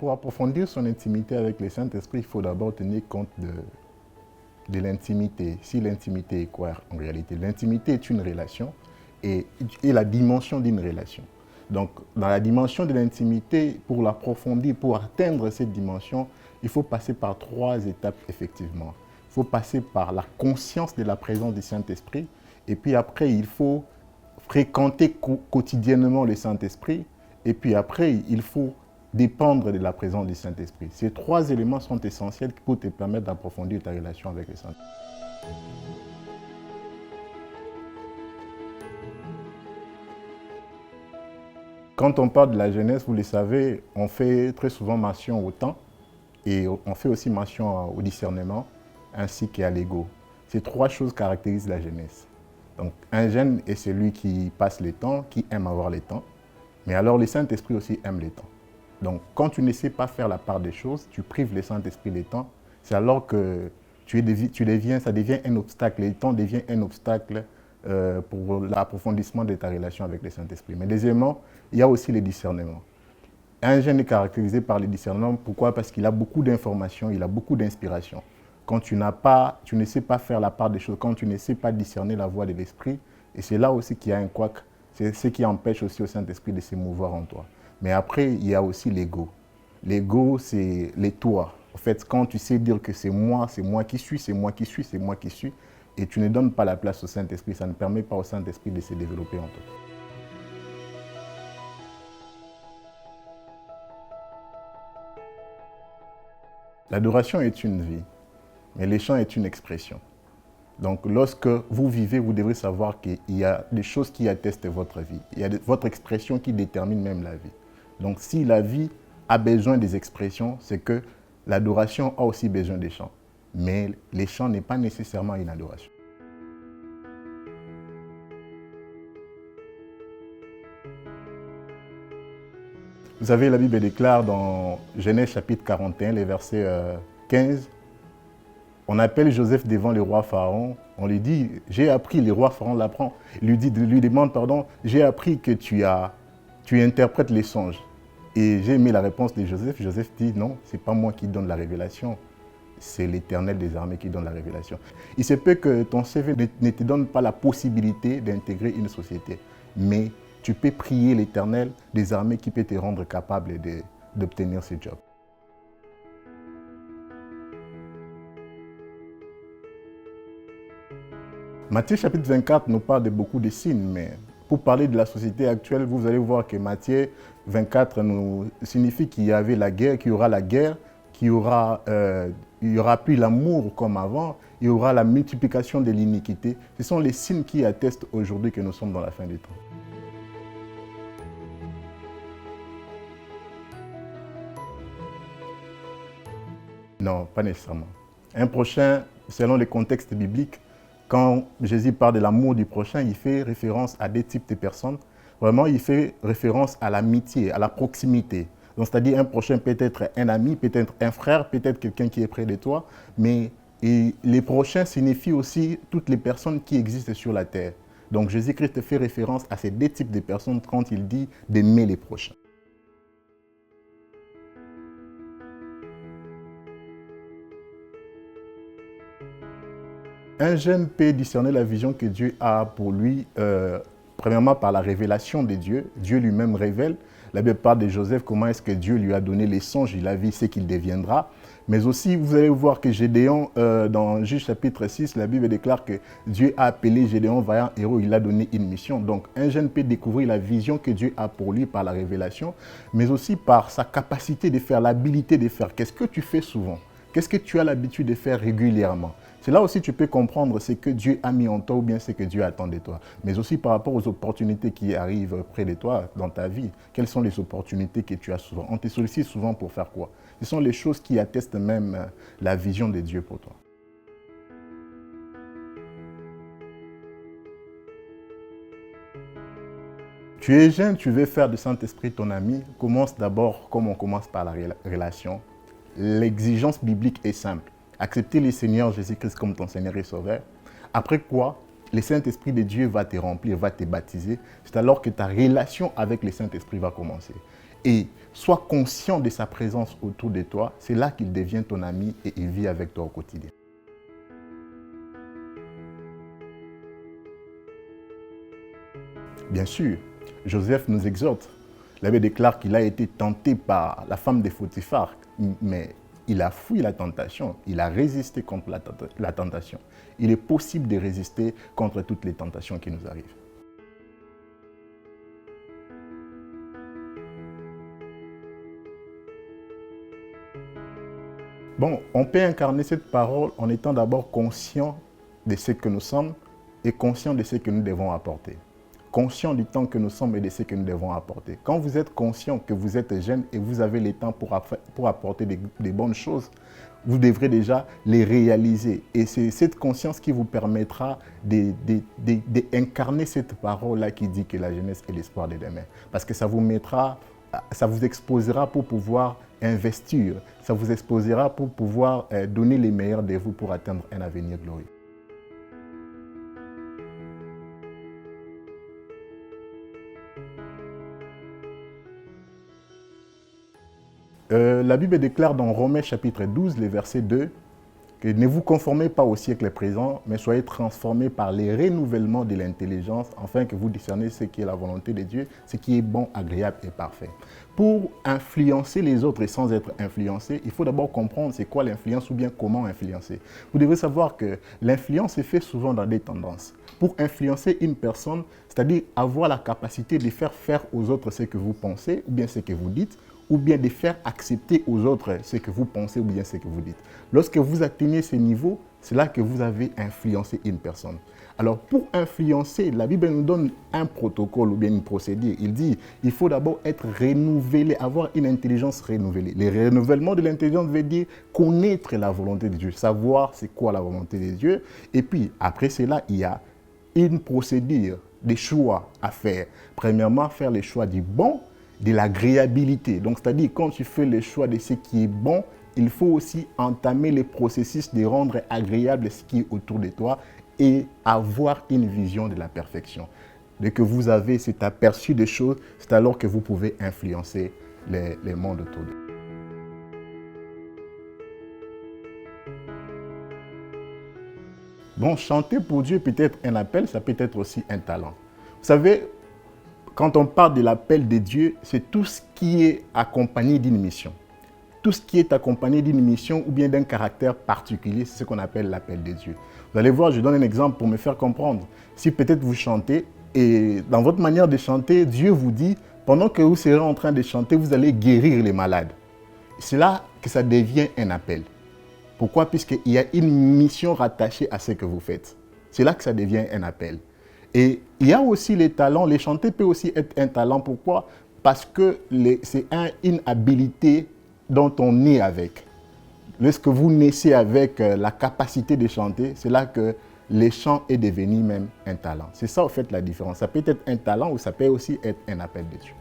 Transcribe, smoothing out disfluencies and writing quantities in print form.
Pour approfondir son intimité avec le Saint-Esprit, il faut d'abord tenir compte de l'intimité. Si l'intimité est quoi en réalité? L'intimité est une relation et la dimension d'une relation. Donc, dans la dimension de l'intimité, pour l'approfondir, pour atteindre cette dimension, il faut passer par 3 étapes, effectivement. Il faut passer par la conscience de la présence du Saint-Esprit, et puis après, il faut fréquenter quotidiennement le Saint-Esprit, et puis après, il faut dépendre de la présence du Saint-Esprit. Ces 3 éléments sont essentiels pour te permettre d'approfondir ta relation avec le Saint-Esprit. Quand on parle de la jeunesse, vous le savez, on fait très souvent mention au temps et on fait aussi mention au discernement ainsi qu'à l'ego. Ces 3 choses caractérisent la jeunesse. Donc, un jeune est celui qui passe le temps, qui aime avoir le temps, mais alors le Saint-Esprit aussi aime le temps. Donc, quand tu ne sais pas faire la part des choses, tu prives le Saint-Esprit du temps, c'est alors que ça devient un obstacle, le temps devient un obstacle pour l'approfondissement de ta relation avec le Saint-Esprit. Mais deuxièmement, il y a aussi le discernement. Un jeune est caractérisé par le discernement. Pourquoi? Parce qu'il a beaucoup d'informations, il a beaucoup d'inspiration. Quand tu ne sais pas faire la part des choses, quand tu ne sais pas discerner la voix de l'Esprit, et c'est là aussi qu'il y a un couac, c'est ce qui empêche aussi au Saint-Esprit de se mouvoir en toi. Mais après, il y a aussi l'ego. L'ego, c'est les toi. En fait, quand tu sais dire que c'est moi qui suis, c'est moi qui suis, c'est moi qui suis, et tu ne donnes pas la place au Saint-Esprit, ça ne permet pas au Saint-Esprit de se développer en toi. L'adoration est une vie, mais le chant est une expression. Donc, lorsque vous vivez, vous devrez savoir qu'il y a des choses qui attestent votre vie. Il y a votre expression qui détermine même la vie. Donc, si la vie a besoin des expressions, c'est que l'adoration a aussi besoin des chants. Mais les chants n'est pas nécessairement une adoration. Vous savez, la Bible déclare dans Genèse chapitre 41, les versets 15, on appelle Joseph devant le roi Pharaon, on lui dit, j'ai appris, le roi Pharaon l'apprend, lui demande, pardon, j'ai appris que tu interprètes les songes. Et j'ai aimé la réponse de Joseph. Joseph dit, non, ce n'est pas moi qui donne la révélation, c'est l'Éternel des armées qui donne la révélation. Il se peut que ton CV ne te donne pas la possibilité d'intégrer une société, mais tu peux prier l'Éternel des armées qui peut te rendre capable d'obtenir ce job. Matthieu chapitre 24 nous parle de beaucoup de signes, mais pour parler de la société actuelle, vous allez voir que Matthieu 24 nous signifie qu'il y avait la guerre, qu'il y aura la guerre, qu'il y aura plus l'amour comme avant, il y aura la multiplication de l'iniquité. Ce sont les signes qui attestent aujourd'hui que nous sommes dans la fin du temps. Non, pas nécessairement. Un prochain, selon les contextes bibliques, quand Jésus parle de l'amour du prochain, il fait référence à des types de personnes. Vraiment, il fait référence à l'amitié, à la proximité. Donc, c'est-à-dire un prochain peut être un ami, peut-être un frère, peut-être quelqu'un qui est près de toi. Mais les prochains signifient aussi toutes les personnes qui existent sur la terre. Donc, Jésus-Christ fait référence à ces 2 types de personnes quand il dit d'aimer les prochains. Un jeune peut discerner la vision que Dieu a pour lui, premièrement par la révélation de Dieu. Dieu lui-même révèle. La Bible parle de Joseph, comment est-ce que Dieu lui a donné les songes, il a vu ce qu'il deviendra. Mais aussi, vous allez voir que Gédéon, dans Juge chapitre 6, la Bible déclare que Dieu a appelé Gédéon vaillant héros, il a donné une mission. Donc, un jeune peut découvrir la vision que Dieu a pour lui par la révélation, mais aussi par sa capacité de faire, l'habilité de faire. Qu'est-ce que tu fais souvent? Qu'est-ce que tu as l'habitude de faire régulièrement? C'est là aussi que tu peux comprendre ce que Dieu a mis en toi ou bien ce que Dieu attend de toi. Mais aussi par rapport aux opportunités qui arrivent près de toi dans ta vie. Quelles sont les opportunités que tu as souvent? On te sollicite souvent pour faire quoi? Ce sont les choses qui attestent même la vision de Dieu pour toi. Tu es jeune, tu veux faire du Saint-Esprit ton ami. Commence d'abord comme on commence par la relation. L'exigence biblique est simple. Accepter le Seigneur Jésus-Christ comme ton Seigneur et Sauveur. Après quoi, le Saint-Esprit de Dieu va te remplir, va te baptiser. C'est alors que ta relation avec le Saint-Esprit va commencer. et sois conscient de sa présence autour de toi, c'est là qu'il devient ton ami et il vit avec toi au quotidien. Bien sûr, Joseph nous exhorte. La Bible déclare qu'il a été tenté par la femme de Potiphar, mais il a fui la tentation, il a résisté contre la tentation. Il est possible de résister contre toutes les tentations qui nous arrivent. Bon, on peut incarner cette parole en étant d'abord conscient de ce que nous sommes et conscient de ce que nous devons apporter. Conscient du temps que nous sommes et de ce que nous devons apporter. Quand vous êtes conscient que vous êtes jeune et vous avez le temps pour apporter des bonnes choses, vous devrez déjà les réaliser. Et c'est cette conscience qui vous permettra d'incarner cette parole-là qui dit que la jeunesse est l'espoir de demain. Parce que ça vous exposera pour pouvoir investir, ça vous exposera pour pouvoir donner les meilleurs de vous pour atteindre un avenir glorieux. La Bible déclare dans Romains chapitre 12, le verset 2, que ne vous conformez pas au siècle présent, mais soyez transformés par les renouvellements de l'intelligence, afin que vous discerniez ce qui est la volonté de Dieu, ce qui est bon, agréable et parfait. Pour influencer les autres et sans être influencé, il faut d'abord comprendre c'est quoi l'influence ou bien comment influencer. Vous devez savoir que l'influence est faite souvent dans des tendances. Pour influencer une personne, c'est-à-dire avoir la capacité de faire aux autres ce que vous pensez ou bien ce que vous dites, ou bien de faire accepter aux autres ce que vous pensez ou bien ce que vous dites. Lorsque vous atteignez ces niveaux, c'est là que vous avez influencé une personne. Alors, pour influencer, la Bible nous donne un protocole ou bien une procédure. Il dit il faut d'abord être renouvelé, avoir une intelligence renouvelée. Le renouvellement de l'intelligence veut dire connaître la volonté de Dieu, savoir c'est quoi la volonté de Dieu. Et puis, après cela, il y a une procédure, des choix à faire. Premièrement, faire les choix du bon, de l'agréabilité. Donc, c'est-à-dire, quand tu fais le choix de ce qui est bon, il faut aussi entamer le processus de rendre agréable ce qui est autour de toi et avoir une vision de la perfection. Dès que vous avez cet aperçu des choses, c'est alors que vous pouvez influencer les mondes autour de vous. Bon, chanter pour Dieu peut être un appel, ça peut être aussi un talent. Vous savez, quand on parle de l'appel de Dieu, c'est tout ce qui est accompagné d'une mission. Tout ce qui est accompagné d'une mission ou bien d'un caractère particulier, c'est ce qu'on appelle l'appel de Dieu. Vous allez voir, je donne un exemple pour me faire comprendre. Si peut-être vous chantez et dans votre manière de chanter, Dieu vous dit, pendant que vous serez en train de chanter, vous allez guérir les malades. C'est là que ça devient un appel. Pourquoi? Puisqu'il y a une mission rattachée à ce que vous faites. C'est là que ça devient un appel. Et il y a aussi les talents. Les chanter peut aussi être un talent. Pourquoi? Parce que c'est une habilité dont on naît avec. Lorsque vous naissez avec la capacité de chanter, c'est là que le chant est devenu même un talent. C'est ça, en fait, la différence. Ça peut être un talent ou ça peut aussi être un appel de Dieu.